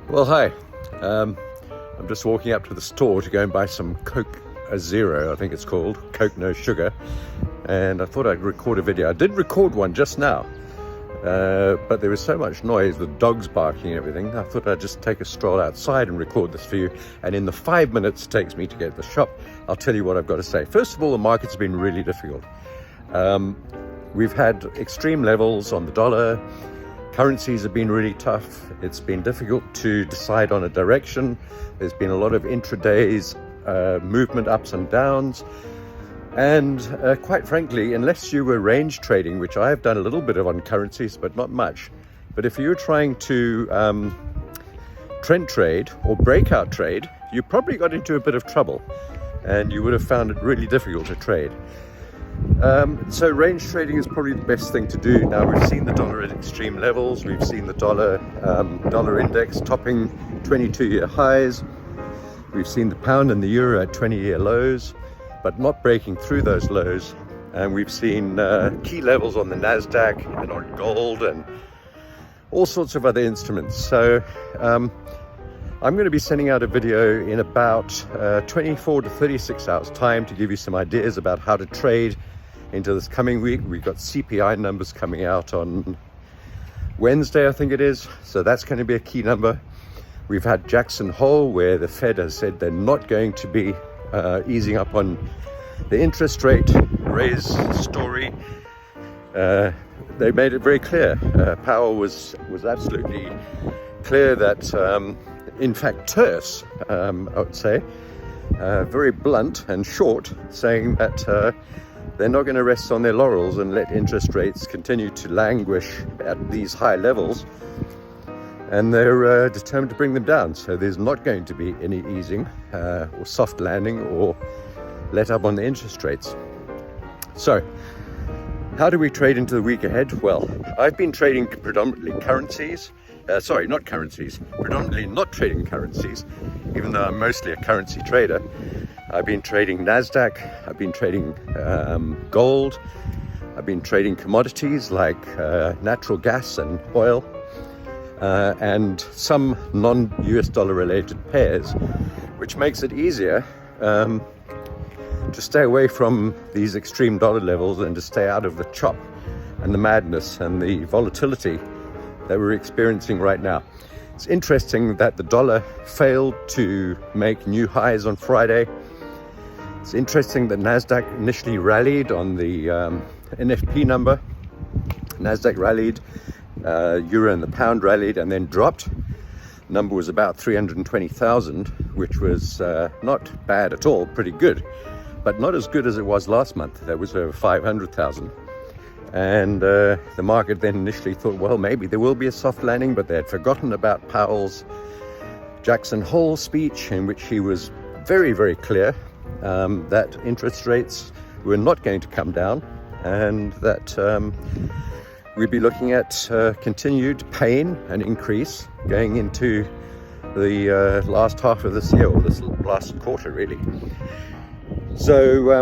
Well, hi. I'm just walking up to the store to go and buy some Coke Zero, I think it's called, Coke No Sugar. And I thought I'd record a video. I did record one just now, but there was so much noise, the dogs barking and everything. I thought I'd just take a stroll outside and record this for you. And in the 5 minutes it takes me to get to the shop, I'll tell you what I've got to say. First of all, the market's been really difficult. We've had extreme levels on the dollar. Currencies have been really tough. It's been difficult to decide on a direction. There's been a lot of intradays, movement ups and downs. And quite frankly, unless you were range trading, which I have done a little bit of on currencies, but not much. But if you were trying to trend trade or breakout trade, you probably got into a bit of trouble and you would have found it really difficult to trade. So range trading is probably the best thing to do. Now we've seen the dollar at extreme levels. We've seen the dollar index topping 22-year highs. We've seen the pound and the euro at 20-year lows, but not breaking through those lows. And we've seen key levels on the Nasdaq and on gold and all sorts of other instruments. So I'm going to be sending out a video in about 24 to 36 hours time to give you some ideas about how to trade into this coming week. We've got CPI numbers coming out on Wednesday, I think it is. So that's going to be a key number. We've had Jackson Hole, where the Fed has said they're not going to be easing up on the interest rate raise story. They made it very clear. Powell was absolutely clear that, in fact, terse, I would say, very blunt and short, saying that they're not going to rest on their laurels and let interest rates continue to languish at these high levels, and they're determined to bring them down. So there's not going to be any easing or soft landing or let up on the interest rates. So how do we trade into the week ahead? Well, I've been trading predominantly currencies. Predominantly not trading currencies, even though I'm mostly a currency trader. I've been trading Nasdaq, I've been trading gold, I've been trading commodities like natural gas and oil, and some non-US dollar related pairs, which makes it easier to stay away from these extreme dollar levels and to stay out of the chop and the madness and the volatility that we're experiencing right now. It's interesting that the dollar failed to make new highs on Friday. It's interesting that Nasdaq initially rallied on the NFP number. Nasdaq rallied, euro and the pound rallied and then dropped. The number was about 320,000, which was not bad at all, pretty good, but not as good as it was last month. That was over 500,000. And the market then initially thought, well, maybe there will be a soft landing, but they had forgotten about Powell's Jackson Hole speech, in which he was very, very clear that interest rates were not going to come down, and that we'd be looking at continued pain and increase going into the last half of this year, or this last quarter, really. So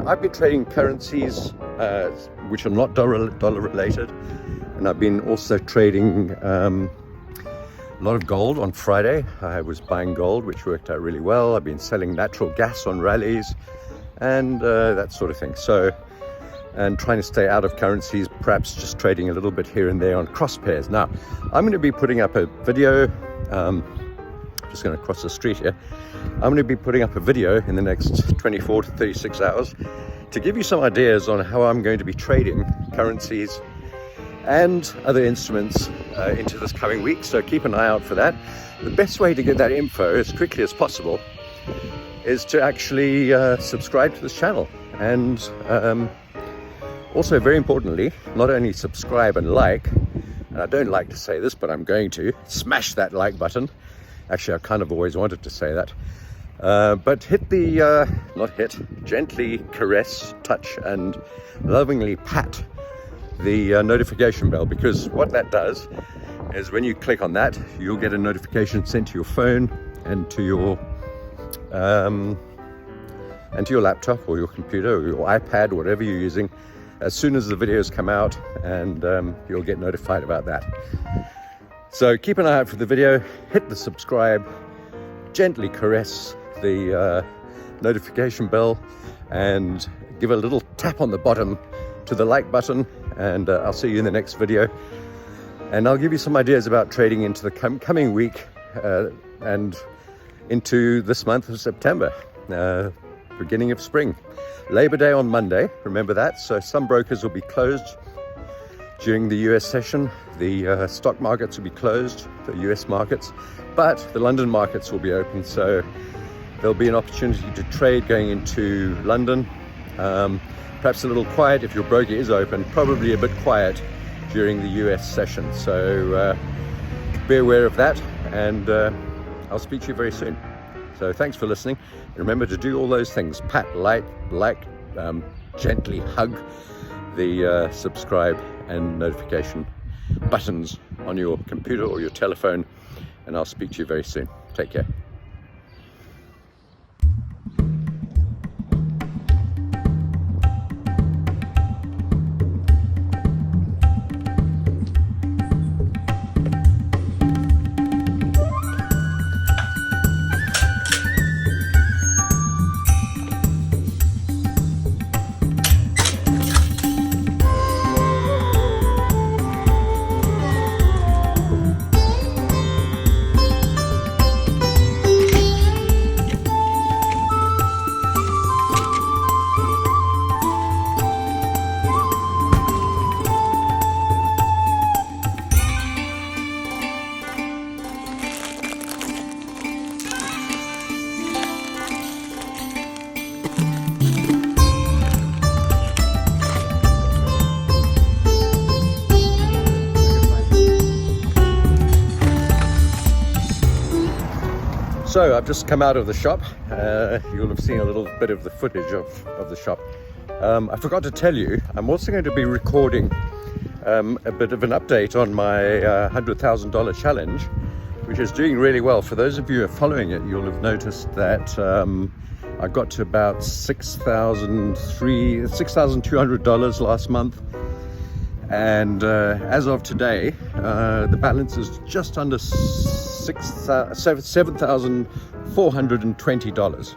I've been trading currencies which are not dollar related, and I've been also trading a lot of gold on Friday. I was buying gold, which worked out really well. I've been selling natural gas on rallies and that sort of thing. So, and trying to stay out of currencies, perhaps just trading a little bit here and there on cross pairs. Now, I'm going to be putting up a video. Just going to cross the street here. I'm going to be putting up a video in the next 24 to 36 hours to give you some ideas on how I'm going to be trading currencies and other instruments into this coming week. So keep an eye out for that. The best way to get that info as quickly as possible is to actually subscribe to this channel. And also, very importantly, not only subscribe and like, and I don't like to say this, but I'm going to, smash that like button. Actually, I kind of always wanted to say that. But hit the, gently caress, touch, and lovingly pat the notification bell, because what that does is when you click on that, you'll get a notification sent to your phone and to your laptop or your computer or your iPad, whatever you're using, as soon as the videos come out, and you'll get notified about that. So keep an eye out for the video, hit the subscribe, gently caress the notification bell, and give a little tap on the bottom to the like button, and I'll see you in the next video. And I'll give you some ideas about trading into the coming week and into this month of September, beginning of spring. Labor Day on Monday, remember that. So some brokers will be closed during the US session. The stock markets will be closed, the US markets, but the London markets will be open. So there'll be an opportunity to trade going into London. Perhaps a little quiet if your broker is open, probably a bit quiet during the US session. So be aware of that, and I'll speak to you very soon. So thanks for listening. Remember to do all those things: pat, like, gently hug the subscribe and notification buttons on your computer or your telephone, and I'll speak to you very soon. Take care. So I've just come out of the shop. You'll have seen a little bit of the footage of the shop. I forgot to tell you, I'm also going to be recording a bit of an update on my $100,000 challenge, which is doing really well. For those of you who are following it, you'll have noticed that I got to about $6,200 last month. And as of today, the balance is just under $7,420,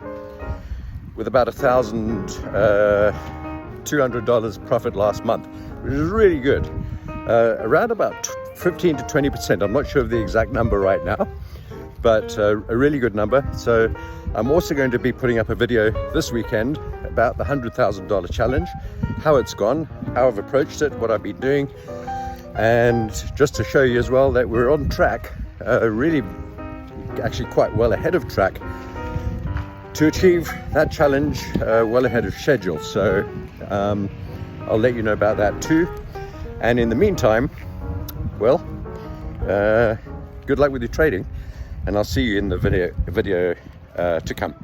with about $1,200 profit last month, which is really good. Around about 15 to 20%. I'm not sure of the exact number right now, but a really good number. So I'm also going to be putting up a video this weekend about the $100,000 challenge, how it's gone, how I've approached it, what I've been doing, and just to show you as well that we're on track, really actually quite well ahead of track to achieve that challenge, well ahead of schedule. So I'll let you know about that too. And in the meantime, well, good luck with your trading, and I'll see you in the video to come.